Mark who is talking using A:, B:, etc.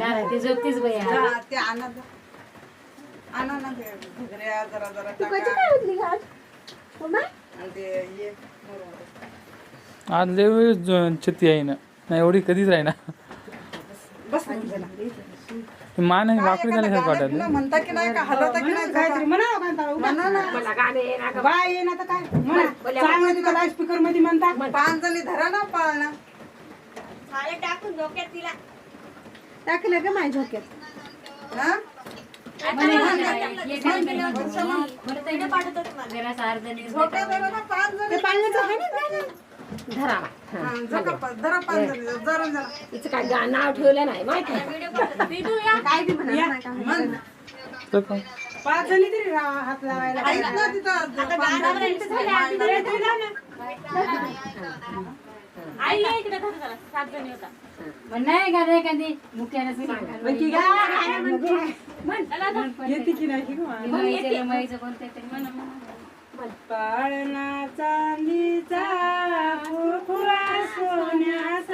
A: ते झोपतीच बाई
B: ते आणा ना ते घगऱ्या जरा जरा
C: तू कधी
B: टाका
C: काय उठली का आज? मम्मा?
B: आणि ते ये बरोबर.
D: आज लय वेळ चित्ती आहे ना नाही एवढी कधीच राही ना
B: बस ना.
D: मान आहे
B: काय
D: वाकडी
B: एखादं
D: झाल्यासारखं
B: गाणं
D: वाटत
B: बिणं म्हणता की नाही का हलवता की नाही
E: काहीतरी म्हणा कांतारा उभा.
B: म्हणा ना.
A: मला गाणे येणार का?
E: बाय ये ना तर काय म्हणा चांगलं तिथं लाईट स्पीकर मध्ये म्हणता
B: 5 जणी धरा ना पाळणा
C: टाकलं का माझ्या झोक्यात?
B: हा झोका धरा ना 5 जणी
E: पाण्याचं आहे ना गाणं.
A: धरा
B: हा, धरा 5 जणी जरा जरा
A: तिचं काय नाव ठेवलं नाही माहिती
C: काय बी म्हणत नाही का?
B: म्हण.
D: तर काय?
E: 5 जणी तरी हात लावायला
B: आहेत ना तिथं 5 जणी.
A: नाही का रे कधी मुख्याने
E: येते की नाही की गं?
A: माईचं कोणतं तरी म्हणा
E: पाळणा चांदीचा फुफुरा सोन्याचा